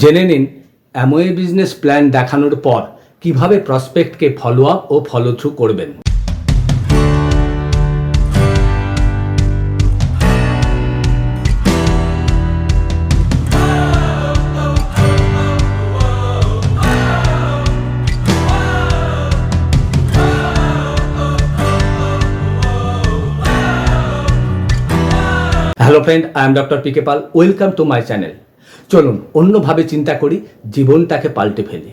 জেনে নিন Amway business plan দেখানোর পর কিভাবে প্রসপেক্টকে ফলো আপ ও ফলো থ্রু করবেন। Hello friend, I am doctor PK Pal. Welcome to my channel. চলুন অন্যভাবে চিন্তা করি, জীবনটাকে পাল্টে ফেলি।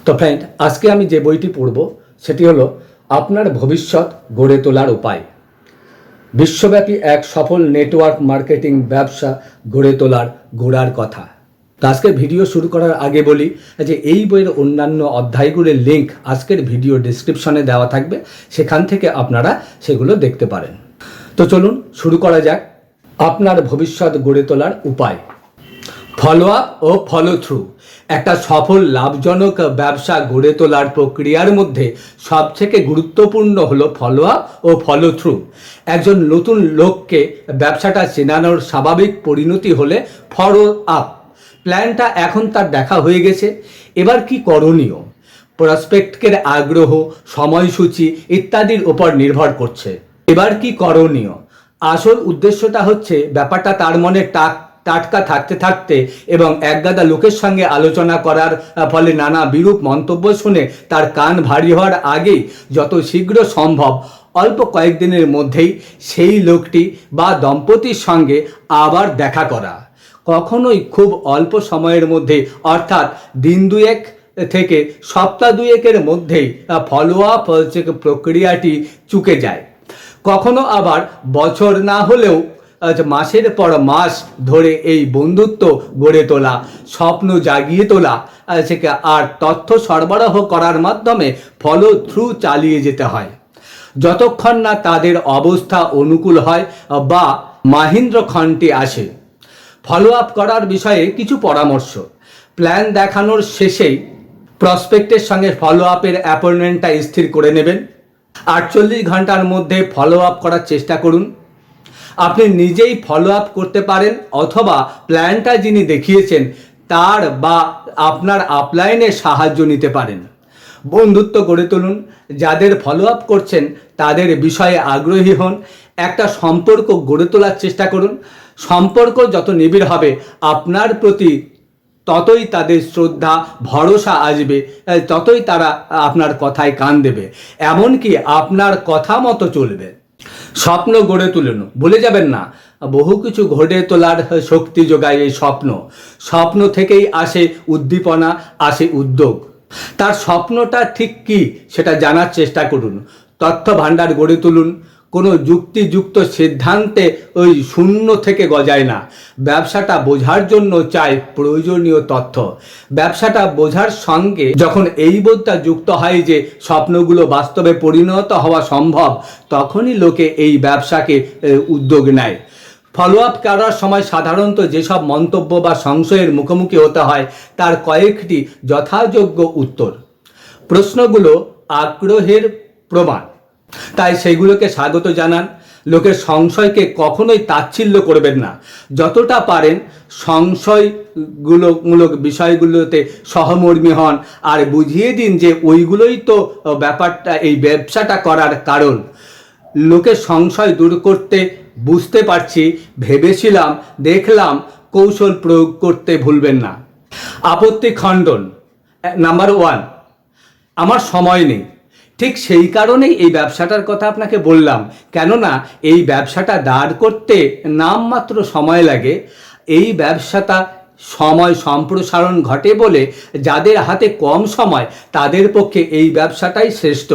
তো ফ্রেন্ড, আজকে আমি যে বইটি পড়ব সেটি হলো আপনার ভবিষ্যৎ গড়ে তোলার উপায়, বিশ্বব্যাপী এক সফল নেটওয়ার্ক মার্কেটিং ব্যবসা গড়ে তোলার গোড়ার কথা। তো আজকের ভিডিও শুরু করার আগে বলি যে এই বইয়ের অন্যান্য অধ্যায়গুলির লিঙ্ক আজকের ভিডিও ডেসক্রিপশনে দেওয়া থাকবে, সেখান থেকে আপনারা সেগুলো দেখতে পারেন। তো চলুন শুরু করা যাক। আপনার ভবিষ্যৎ গড়ে তোলার উপায়, ফলো আপ ও ফলো থ্রু। একটা সফল লাভজনক ব্যবসা গড়ে তোলার প্রক্রিয়ার মধ্যে সবথেকে গুরুত্বপূর্ণ হলো ফলো আপ ও ফলো থ্রু। একজন নতুন লোককে ব্যবসাটা চেনানোর স্বাভাবিক পরিণতি হলে ফলো আপ। প্ল্যানটা এখন তার দেখা হয়ে গেছে, এবার কি করণীয়? প্রসপেক্টের আগ্রহ, সময়সূচি ইত্যাদির উপর নির্ভর করছে। এবার কি করণীয়? আসল উদ্দেশ্যটা হচ্ছে ব্যাপারটা তার মনে টাটকা থাকতে থাকতে এবং একগাদা লোকের সঙ্গে আলোচনা করার ফলে নানা বিরূপ মন্তব্য শুনে তার কান ভারী হওয়ার আগেই যত শীঘ্র সম্ভব অল্প কয়েকদিনের মধ্যেই সেই লোকটি বা দম্পতির সঙ্গে আবার দেখা করা। কখনোই খুব অল্প সময়ের মধ্যে, অর্থাৎ দিন দুয়েক থেকে সপ্তাহ দুয়েকের মধ্যেই ফলো আপ প্রক্রিয়াটি চুকে যায়। কখনো আবার বছর না হলেও মাসের পর মাস ধরে এই বন্ধুত্ব গড়ে তোলা, স্বপ্ন জাগিয়ে তোলা আর তথ্য সরবরাহ করার মাধ্যমে ফলো থ্রু চালিয়ে যেতে হয় যতক্ষণ না তাদের অবস্থা অনুকূল হয় বা মাহিন্দ্র খণ্ডে আসে। ফলো আপ করার বিষয়ে কিছু পরামর্শ। প্ল্যান দেখানোর শেষেই প্রসপেক্টের সঙ্গে ফলো আপের অ্যাপয়েন্টমেন্টটা স্থির করে নেবেন। 48 ঘন্টার মধ্যে ফলো আপ করার চেষ্টা করুন। আপনি নিজেই ফলো আপ করতে পারেন অথবা প্ল্যানটা যিনি দেখিয়েছেন তার বা আপনার আপলাইনের সাহায্য নিতে পারেন। বন্ধুত্ব গড়ে তুলুন। যাদের ফলো আপ করছেন তাদের বিষয়ে আগ্রহী হন। একটা সম্পর্ক গড়ে তোলার চেষ্টা করুন। সম্পর্ক যত নিবিড় হবে আপনার প্রতি ততই তাদের শ্রদ্ধা ভরসা আসবে, ততই তারা আপনার কথায় কান দেবে, এমনকি আপনার কথা মতো চলবে। স্বপ্ন গড়ে তুলুন। ভুলে যাবেন না, বহু কিছু গড়ে তোলার শক্তি যোগায় এই স্বপ্ন। স্বপ্ন থেকেই আসে উদ্দীপনা, আসে উদ্যোগ। তার স্বপ্নটা ঠিক কি সেটা জানার চেষ্টা করুন। তথ্য ভাণ্ডার গড়ে তুলুন। কোনো যুক্তিযুক্ত সিদ্ধান্তে ওই শূন্য থেকে গজায় না। ব্যবসাটা বোঝার জন্য চাই প্রয়োজনীয় তথ্য। ব্যবসাটা বোঝার সঙ্গে যখন এই বোধটা যুক্ত হয় যে স্বপ্নগুলো বাস্তবে পরিণত হওয়া সম্ভব, তখনই লোকে এই ব্যবসাকে উদ্যোগ নেয়। ফলো আপ করার সময় সাধারণত যেসব মন্তব্য বা সংশয়ের মুখোমুখি হতে হয় তার কয়েকটি যথাযোগ্য উত্তর। প্রশ্নগুলো আগ্রহের প্রমাণ, তাই সেগুলোকে স্বাগত জানান। লোকের সংশয়কে কখনোই তাচ্ছিল্য করবেন না। যতটা পারেন সংশয়মূলক বিষয়গুলোতে সহমর্মী হন আর বুঝিয়ে দিন যে ওইগুলোই তো ব্যাপারটা, এই ব্যবসাটা করার কারণ। লোকের সংশয় দূর করতে বুঝতে পারছি, ভেবেছিলাম, দেখলাম, কৌশল প্রয়োগ করতে ভুলবেন না। আপত্তি খণ্ডন। নাম্বার 1, আমার সময় নেই। ঠিক সেই কারণেই এই ব্যবসাটার কথা আপনাকে বললাম, কেননা এই ব্যবসাটা দাঁড় করতে নামমাত্র সময় লাগে। এই ব্যবসাটা সময় সম্প্রসারণ ঘটে বলে যাদের হাতে কম সময় তাদের পক্ষে এই ব্যবসাটাই শ্রেষ্ঠ।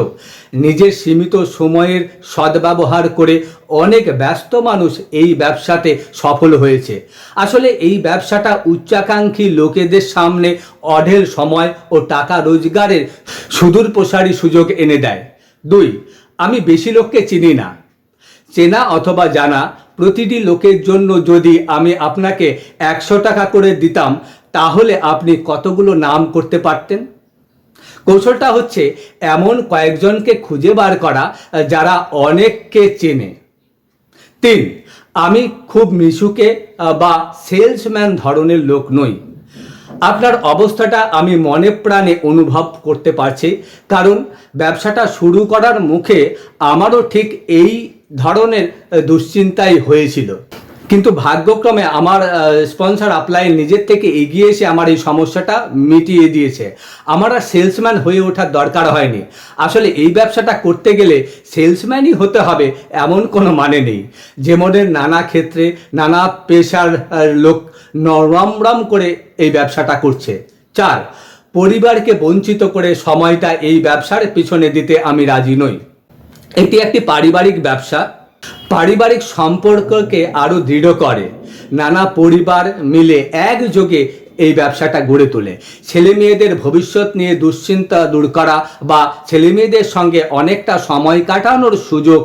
নিজের সীমিত সময়ের সদ্ব্যবহার করে অনেক ব্যস্ত মানুষ এই ব্যবসাতে সফল হয়েছে। আসলে এই ব্যবসাটা উচ্চাকাঙ্ক্ষী লোকেদের সামনে অঢেল সময় ও টাকা রোজগারের সুদূর প্রসারী সুযোগ এনে দেয়। 2, আমি বেশি লোককে চিনি না। চেনা অথবা জানা প্রতিটি লোকের জন্য যদি আমি আপনাকে 100 টাকা করে দিতাম, তাহলে আপনি কতগুলো নাম করতে পারতেন? কৌশলটা হচ্ছে এমন কয়েকজনকে খুঁজে বার করা যারা অনেককে চেনে। 3, আমি খুব মিশুকে বা সেলসম্যান ধরনের লোক নই। আপনার অবস্থাটা আমি মনে প্রাণে অনুভব করতে পারছি, কারণ ব্যবসাটা শুরু করার মুখে আমারও ঠিক এই ধরনের দুশ্চিন্তাই হয়েছিল। কিন্তু ভাগ্যক্রমে আমার স্পন্সর আপলাই নিজের থেকে এগিয়ে এসে আমার এই সমস্যাটা মিটিয়ে দিয়েছে। আমার আর সেলসম্যান হয়ে ওঠার দরকার হয়নি। আসলে এই ব্যবসাটা করতে গেলে সেলসম্যানই হতে হবে এমন কোনো মানে নেই। যেমনের নানা ক্ষেত্রে নানা পেশার লোক নরম করে এই ব্যবসাটা করছে। 4, পরিবারকে বঞ্চিত করে সময়টা এই ব্যবসার পিছনে দিতে আমি রাজি নই। এটি একটি পারিবারিক ব্যবসা, পারিবারিক সম্পর্ককে আরও দৃঢ় করে। নানা পরিবার মিলে একযোগে এই ব্যবসাটা গড়ে তোলে। ছেলে মেয়েদের ভবিষ্যৎ নিয়ে দুশ্চিন্তা দূর করা বা ছেলে মেয়েদের সঙ্গে অনেকটা সময় কাটানোর সুযোগ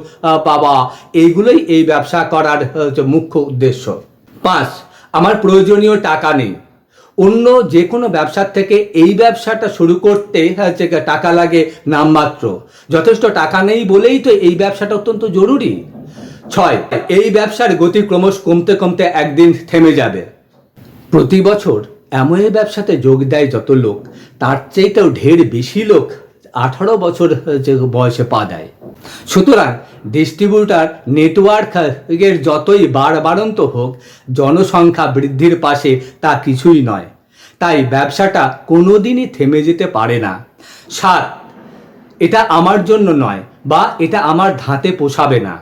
পাওয়া, এইগুলোই এই ব্যবসা করার মুখ্য উদ্দেশ্য। 5, আমার প্রয়োজনীয় টাকা নেই। অন্য যে কোনো ব্যবসার থেকে এই ব্যবসাটা শুরু করতে টাকা লাগে নামমাত্র। যথেষ্ট টাকা নেই বলেই তো এই ব্যবসাটা অত্যন্ত জরুরি। 6, এই ব্যবসার গতি ক্রমশ কমতে কমতে একদিন থেমে যাবে। প্রতি বছর এমন এই ব্যবসাতে যোগ দেয় যত লোক, তার চাইতেও ঢের বেশি লোক 18 বছর বয়সে পা দেয়। সুতরাং ডিস্ট্রিবিউটার নেটওয়ার্কের যতই বাড়ন্ত হোক, জনসংখ্যা বৃদ্ধির পাশে তা কিছুই নয়। তাই ব্যবসাটা কোনোদিনই থেমে যেতে পারে না। 7, এটা আমার জন্য নয় বা এটা আমার ধাতে পোষাবে না।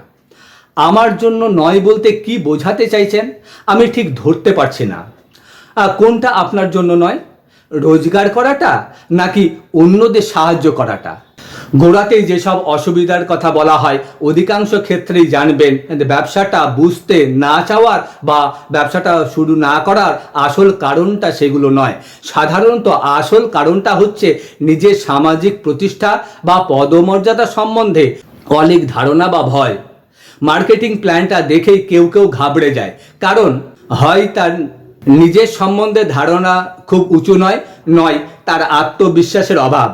আমার জন্য নয় বলতে কি বোঝাতে চাইছেন আমি ঠিক ধরতে পারছি না। কোনটা আপনার জন্য নয়? রোজগার করাটা নাকি অন্যদের সাহায্য করাটা? গোড়াতেই যেসব অসুবিধার কথা বলা হয় অধিকাংশ ক্ষেত্রেই জানবেন ব্যবসাটা বুঝতে না চাওয়ার বা ব্যবসাটা শুরু না করার আসল কারণটা সেগুলো নয়। সাধারণত আসল কারণটা হচ্ছে নিজের সামাজিক প্রতিষ্ঠা বা পদমর্যাদা সম্বন্ধে অনেক ধারণা বা ভয়। মার্কেটিং প্ল্যানটা দেখেই কেউ ঘাবড়ে যায়, কারণ হয় তার নিজের সম্বন্ধে ধারণা খুব উঁচু নয় তার আত্মবিশ্বাসের অভাব।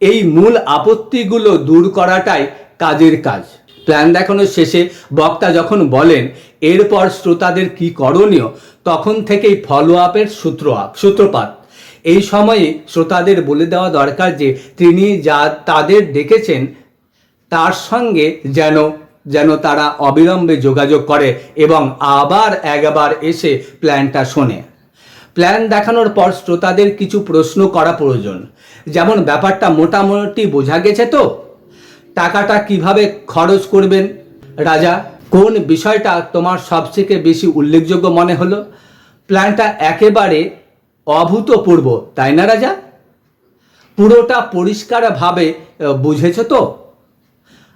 এই মূল আপত্তিগুলো দূর করাটাই কাজের কাজ। প্ল্যান দেখানোর শেষে বক্তা যখন বলেন এরপর শ্রোতাদের কি করণীয়, তখন থেকেই ফলো আপের সূত্রপাত। এই সময়ে শ্রোতাদের বলে দেওয়া দরকার যে তিনি যা তাদের ডেকেছেন তার সঙ্গে যেন তারা অবিলম্বে যোগাযোগ করে এবং আবার একবার এসে প্ল্যানটা শোনে। প্ল্যান দেখানোর পর শ্রোতাদের কিছু প্রশ্ন করা প্রয়োজন, যেমন ব্যাপারটা মোটামুটি বোঝা গেছে তো? টাকাটা কিভাবে খরচ করবেন রাজা? কোন বিষয়টা তোমার সবথেকে বেশি উল্লেখযোগ্য মনে হলো? প্ল্যানটা একেবারে অভূতপূর্ব, তাই না রাজা? পুরোটা পরিষ্কারভাবে বুঝেছ তো?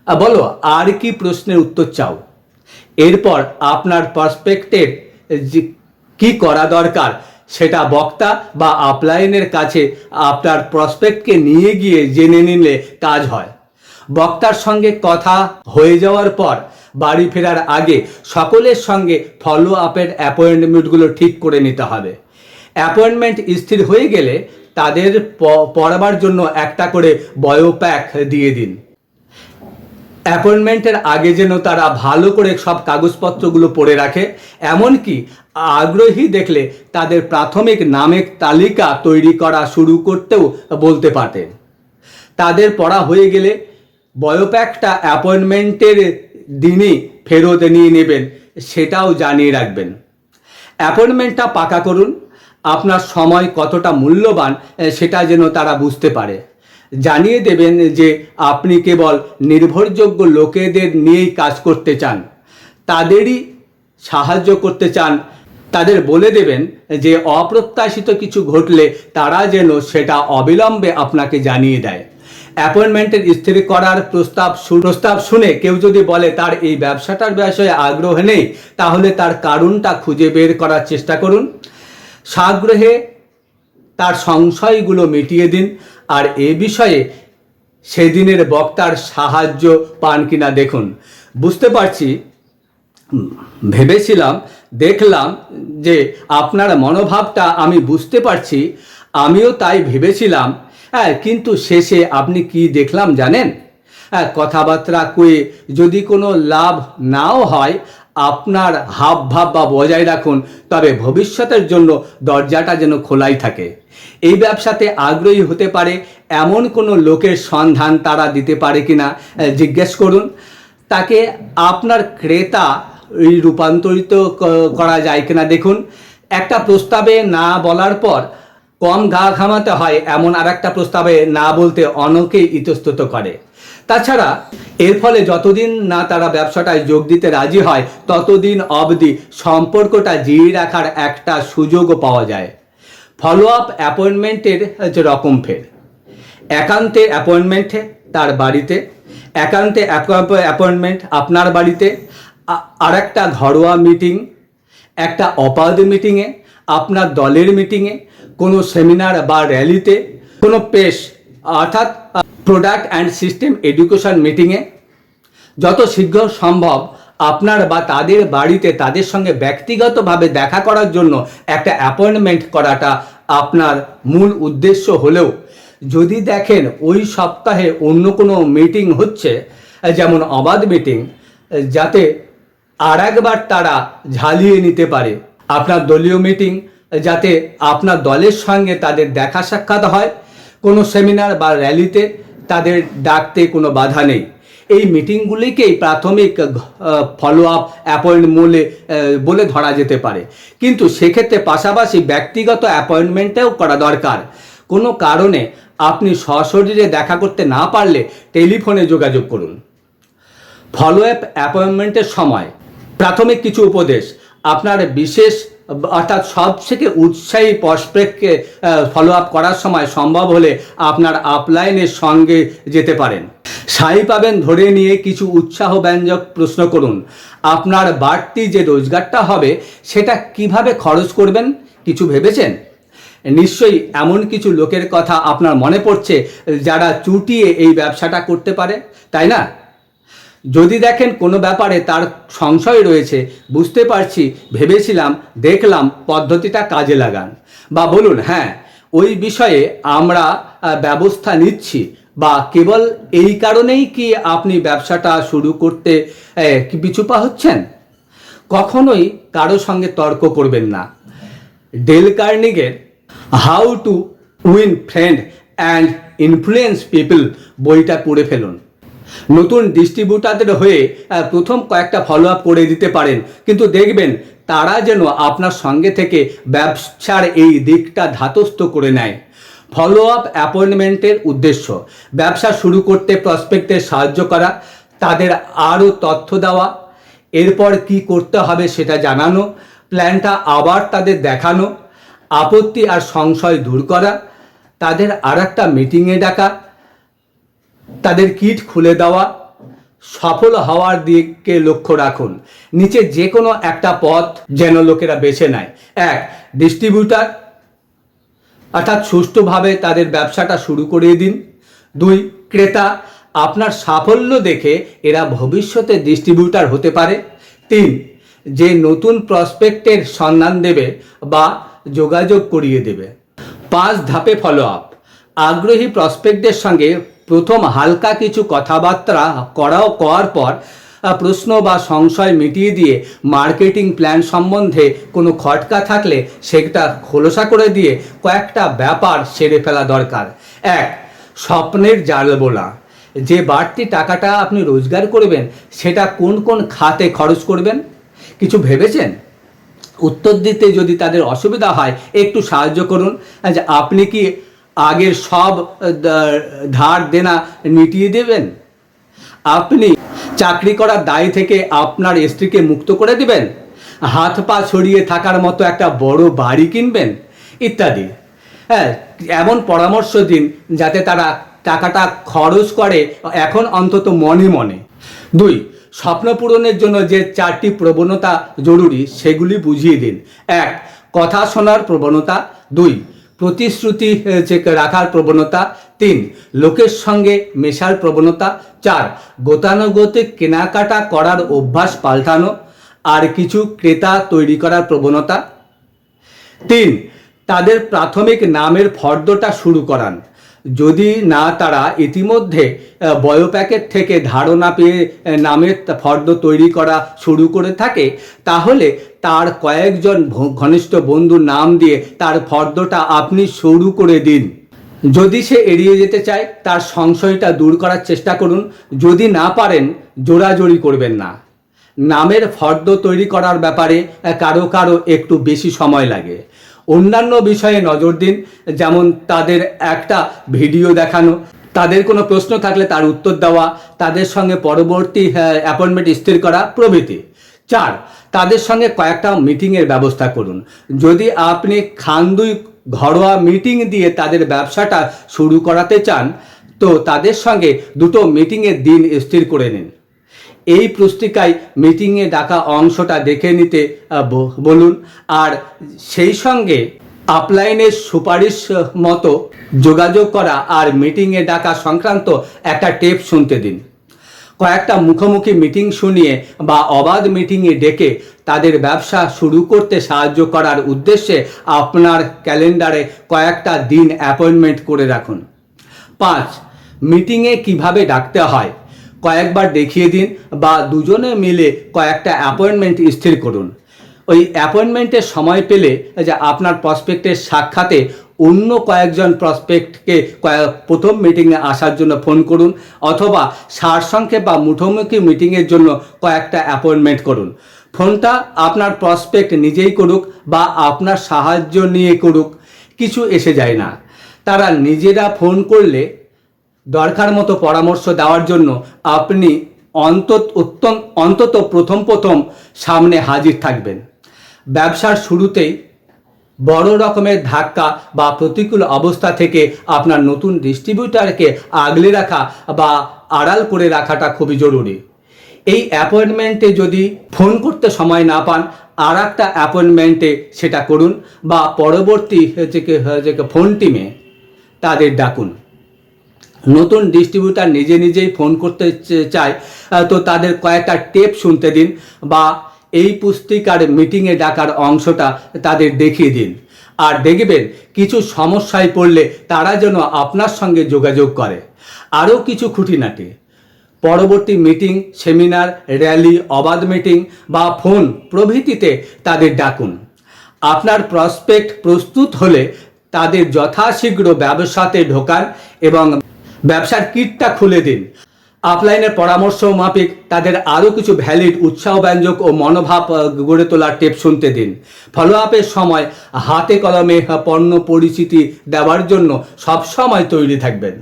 বলো আর কি প্রশ্নের উত্তর চাও? এরপর আপনার প্রসপেক্টের কি করা দরকার সেটা বক্তা বা আপলাইনের কাছে আপনার প্রসপেক্টকে নিয়ে গিয়ে জেনে নিলে কাজ হয়। বক্তার সঙ্গে কথা হয়ে যাওয়ার পর বাড়ি ফেরার আগে সকলের সঙ্গে ফলো আপের অ্যাপয়েন্টমেন্টগুলো ঠিক করে নিতে হবে। অ্যাপয়েন্টমেন্ট স্থির হয়ে গেলে তাদের পড়াবার জন্য একটা করে বায়োপ্যাক দিয়ে দিন। অ্যাপয়েন্টমেন্টের আগে যেন তারা ভালো করে সব কাগজপত্রগুলো পড়ে রাখে, এমনকি আগ্রহী দেখলে তাদের প্রাথমিক নামের তালিকা তৈরি করা শুরু করতেও বলতে পারেন। তাদের পড়া হয়ে গেলে বায়োপ্যাকটা অ্যাপয়েন্টমেন্টের দিনই ফেরত নিয়ে নেবেন, সেটাও জানিয়ে রাখবেন। অ্যাপয়েন্টমেন্টটা পাকা করুন। আপনার সময় কতটা মূল্যবান সেটা যেন তারা বুঝতে পারে। জানিয়ে দেবেন যে আপনি কেবল নির্ভরযোগ্য লোকেদের নিয়েই কাজ করতে চান, তাদেরই সাহায্য করতে চান। তাদের বলে দেবেন যে অপ্রত্যাশিত কিছু ঘটলে তারা যেন সেটা অবিলম্বে আপনাকে জানিয়ে দেয়। অ্যাপয়েন্টমেন্টের স্থির করার প্রস্তাব শুনে কেউ যদি বলে তার এই ব্যবসাটার বিষয়ে আগ্রহ নেই, তাহলে তার কারণটা খুঁজে বের করার চেষ্টা করুন। সাগ্রহে তার সংশয়গুলো মিটিয়ে দিন, আর এ বিষয়ে সেদিনের বক্তার সাহায্য পান কিনা দেখুন। বুঝতে পারছি, দেখলাম যে আপনার মনোভাবটা আমি বুঝতে পারছি, আমিও তাই ভেবেছিলাম। কিন্তু শেষে আপনি কি দেখলাম জানেন? কথাবার্তা কয়ে যদি কোনো লাভ নাও হয়, আপনার হাব ভাব বা বজায় রাখুন, তবে ভবিষ্যতের জন্য দরজাটা যেন খোলাই থাকে। এই ব্যবসাতে আগ্রহী হতে পারে এমন কোনো লোকের সন্ধান তারা দিতে পারে কিনা জিজ্ঞেস করুন। তাকে আপনার ক্রেতা রূপান্তরিত করা যায় কিনা দেখুন। একটা প্রস্তাবে না বলার পর কম গা ঘামাতে হয় এমন আর একটা প্রস্তাবে না বলতে অনেকেই ইতস্তত করে। তাছাড়া এর ফলে যতদিন না তারা ব্যবসাটায় যোগ দিতে রাজি হয় ততদিন অবধি সম্পর্কটা জিয়ে রাখার একটা সুযোগও পাওয়া যায়। ফলো আপ অ্যাপয়েন্টমেন্টের রকম ফের একান্তে অ্যাপয়েন্টমেন্টে তার বাড়িতে, একান্তে অ্যাপয়েন্টমেন্ট আপনার বাড়িতে, আর একটা ঘরোয়া মিটিং, একটা অপাদ মিটিংয়ে, আপনার দলের মিটিংয়ে, কোনো সেমিনার বা র্যালিতে, কোনো পেশ অর্থাৎ প্রোডাক্ট অ্যান্ড সিস্টেম এডুকেশন মিটিংয়ে। যত শীঘ্র সম্ভব আপনার বা তাদের বাড়িতে তাদের সঙ্গে ব্যক্তিগতভাবে দেখা করার জন্য একটা অ্যাপয়েন্টমেন্ট করাটা আপনার মূল উদ্দেশ্য হলেও যদি দেখেন ওই সপ্তাহে অন্য কোনো মিটিং হচ্ছে, যেমন অবাধ মিটিং, যাতে আর একবার তারা ঝালিয়ে নিতে পারে, আপনার দলীয় মিটিং যাতে আপনার দলের সঙ্গে তাদের দেখা সাক্ষাৎ হয়, কোনো সেমিনার বা র্যালিতে তাদের ডাকতে কোনো বাধা নেই। এই মিটিংগুলিকেই প্রাথমিক ফলো আপ অ্যাপয়েন্টমেন্ট বলে ধরা যেতে পারে, কিন্তু সেক্ষেত্রে পাশাপাশি ব্যক্তিগত অ্যাপয়েন্টমেন্টেও করা দরকার। কোনো কারণে আপনি সশরীরে দেখা করতে না পারলে টেলিফোনে যোগাযোগ করুন। ফলো আপ অ্যাপয়েন্টমেন্টের সময় প্রাথমিক কিছু উপদেশ। আপনার বিশেষ অর্থাৎ সবথেকে উৎসাহী প্রসপেক্টকে ফলো আপ করার সময় সম্ভব হলে আপনার আপলাইনের সঙ্গে যেতে পারেন। সাই পাবেন ধরে নিয়ে কিছু উৎসাহব্যঞ্জক প্রশ্ন করুন। আপনার বাড়তি যে রোজগারটা হবে সেটা কিভাবে খরচ করবেন কিছু ভেবেছেন? নিশ্চয়ই এমন কিছু লোকের কথা আপনার মনে পড়ছে যারা চুটিয়ে এই ব্যবসাটা করতে পারে, তাই না? যদি দেখেন কোনো ব্যাপারে তার সংশয় রয়েছে, বুঝতে পারছি, ভেবেছিলাম, দেখলাম, পদ্ধতিটা কাজে লাগান, বা বলুন হ্যাঁ ওই বিষয়ে আমরা ব্যবস্থা নিচ্ছি, বা কেবল এই কারণেই কি আপনি ব্যবসাটা শুরু করতে পিছুপা হচ্ছেন। কখনোই কারো সঙ্গে তর্ক করবেন না। ডেল কার্নেগের how to win friend and influence people বইটা পড়ে ফেলুন। নতুন ডিস্ট্রিবিউটারদের হয়ে প্রথম কয়েকটা ফলো আপ করে দিতে পারেন, কিন্তু দেখবেন তারা যেন আপনার সঙ্গে থেকে ব্যবসার এই দিকটা ধাতস্থ করে নেয়। ফলো আপ অ্যাপয়েন্টমেন্টের উদ্দেশ্য ব্যবসা শুরু করতে প্রসপেক্টদের সাহায্য করা, তাদের আরও তথ্য দেওয়া, এরপর কি করতে হবে সেটা জানানো, প্ল্যানটা আবার তাদের দেখানো, আপত্তি আর সংশয় দূর করা, তাদের আর একটা মিটিংয়ে ডাকা, তাদের কিট খুলে দেওয়া। সফল হওয়ার দিকে লক্ষ্য রাখুন। নিচে যে কোনো একটা পথ যেন লোকেরা বেছে নেয়। 1. ডিস্ট্রিবিউটার, অর্থাৎ সুষ্ঠুভাবে তাদের ব্যবসাটা শুরু করিয়ে দিন। 2. ক্রেতা, আপনার সাফল্য দেখে এরা ভবিষ্যতে ডিস্ট্রিবিউটার হতে পারে। 3. যে নতুন প্রসপেক্টের সন্ধান দেবে বা যোগাযোগ করিয়ে দেবে। 5 ধাপে ফলো আপ। আগ্রহী প্রসপেক্টদের সঙ্গে প্রথম হালকা কিছু কথাবার্তা করার পর প্রশ্ন বা সংশয় মিটিয়ে দিয়ে মার্কেটিং প্ল্যান সম্বন্ধে কোনো খটকা থাকলে সেটা খোলসা করে দিয়ে কয়েকটা ব্যাপার সেরে ফেলা দরকার। 1. স্বপ্নের জাল বোলা। যে বাড়তি টাকাটা আপনি রোজগার করবেন সেটা কোন কোন খাতে খরচ করবেন কিছু ভেবেছেন? উত্তর দিতে যদি তাদের অসুবিধা হয় একটু সাহায্য করুন। যে আপনি কি আগের সব ধার দেনা মিটিয়ে দেবেন? আপনি চাকরি করার দায় থেকে আপনার স্ত্রীকে মুক্ত করে দেবেন? হাত পা ছড়িয়ে থাকার মতো একটা বড় বাড়ি কিনবেন? ইত্যাদি। হ্যাঁ, এমন পরামর্শ দিন যাতে তারা টাকাটা খরচ করে এখন অন্তত মনে মনে। 2. স্বপ্ন পূরণের জন্য যে 4টি প্রবণতা জরুরি সেগুলি বুঝিয়ে দিন। 1. কথা শোনার প্রবণতা। 2. প্রতিশ্রুতি রাখার প্রবণতা। 3. লোকের সঙ্গে মেশার প্রবণতা। 4. গতানুগতিক কেনাকাটা করার অভ্যাস পাল্টানো আর কিছু ক্রেতা তৈরি করার প্রবণতা। 3. তাদের প্রাথমিক নামের ফর্দটা শুরু করান। যদি না তারা ইতিমধ্যে বয় প্যাকেট থেকে ধারণা পেয়ে নামের ফর্দ তৈরি করা শুরু করে থাকে, তাহলে তার কয়েকজন ঘনিষ্ঠ বন্ধুর নাম দিয়ে তার ফর্দটা আপনি শুরু করে দিন। যদি সে এড়িয়ে যেতে চায়, তার সংশয়টা দূর করার চেষ্টা করুন। যদি না পারেন, জোরাজোরি করবেন না। নামের ফর্দ তৈরি করার ব্যাপারে কারো কারো একটু বেশি সময় লাগে। অন্যান্য বিষয়ে নজর দিন, যেমন তাদের একটা ভিডিও দেখানো, তাদের কোনো প্রশ্ন থাকলে তার উত্তর দেওয়া, তাদের সঙ্গে পরবর্তী অ্যাপয়েন্টমেন্ট স্থির করা প্রভৃতি। 4, তাদের সঙ্গে কয়েকটা মিটিংয়ের ব্যবস্থা করুন। যদি আপনি খান্দুই ঘরোয়া মিটিং দিয়ে তাদের ব্যবসাটা শুরু করাতে চান, তো তাদের সঙ্গে দুটো মিটিংয়ের দিন স্থির করে নিন। এই পুস্তিকায় মিটিংয়ে ডাকা অংশটা দেখে নিতে বলুন, আর সেই সঙ্গে আপলাইনের সুপারিশ মতো যোগাযোগ করা আর মিটিংয়ে ডাকা সংক্রান্ত একটা টেপ শুনতে দিন। কয়েকটা মুখোমুখি মিটিং শুনিয়ে বা অবাধ মিটিংয়ে ডেকে তাদের ব্যবসা শুরু করতে সাহায্য করার উদ্দেশ্যে আপনার ক্যালেন্ডারে কয়েকটা দিন অ্যাপয়েন্টমেন্ট করে রাখুন। 5, মিটিংয়ে কিভাবে ডাকতে হয় কয়েকবার দেখিয়ে দিন বা দুজনে মিলে কয়েকটা অ্যাপয়েন্টমেন্ট স্থির করুন। ওই অ্যাপয়েন্টমেন্টের সময় পেলে যে আপনার প্রসপেক্টের সাক্ষাতে অন্য কয়েকজন প্রসপেক্টকে প্রথম মিটিংয়ে আসার জন্য ফোন করুন, অথবা সারসংক্ষেপ বা মুখোমুখি মিটিংয়ের জন্য কয়েকটা অ্যাপয়েন্টমেন্ট করুন। ফোনটা আপনার প্রসপেক্ট নিজেই করুক বা আপনার সাহায্য নিয়ে করুক, কিছু এসে যায় না। তারা নিজেরা ফোন করলে দরকার মতো পরামর্শ দেওয়ার জন্য আপনি অন্তত প্রথম সামনে হাজির থাকবেন। ব্যবসার শুরুতেই বড় রকমের ধাক্কা বা প্রতিকূল অবস্থা থেকে আপনার নতুন ডিস্ট্রিবিউটারকে আগলে রাখা বা আড়াল করে রাখাটা খুবই জরুরি। এই অ্যাপয়েন্টমেন্টে যদি ফোন করতে সময় না পান, আর একটা অ্যাপয়েন্টমেন্টে সেটা করুন বা পরবর্তী ফোন টিমে তাদের ডাকুন। নতুন ডিস্ট্রিবিউটার নিজেই ফোন করতে চায়, তো তাদের কয়েকটা টেপ শুনতে দিন বা এই পুস্তিকার মিটিংয়ে ডাকার অংশটা তাদের দেখিয়ে দিন। আর দেখবেন কিছু সমস্যায় পড়লে তারা যেন আপনার সঙ্গে যোগাযোগ করে। আরও কিছু খুঁটিনাটি পরবর্তী মিটিং, সেমিনার, র্যালি, অবাধ মিটিং বা ফোন প্রভৃতিতে তাদের ডাকুন। আপনার প্রসপেক্ট প্রস্তুত হলে তাদের যথাশীঘ্র ব্যবসাতে ঢোকান এবং ব্যবসার কিটটা খুলে দিন। আপলাইনের পরামর্শ মাফিক তাদের আরও কিছু ভ্যালিড, উৎসাহব্যঞ্জক ও মনোভাব গড়ে তোলার টিপ শুনতে দিন। ফলো আপের সময় হাতে কলমে পণ্য পরিচিতি দেওয়ার জন্য সবসময় তৈরি থাকবেন।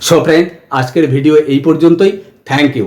সো ফ্রেন্ড, আজকের ভিডিও এই পর্যন্তই। Thank you.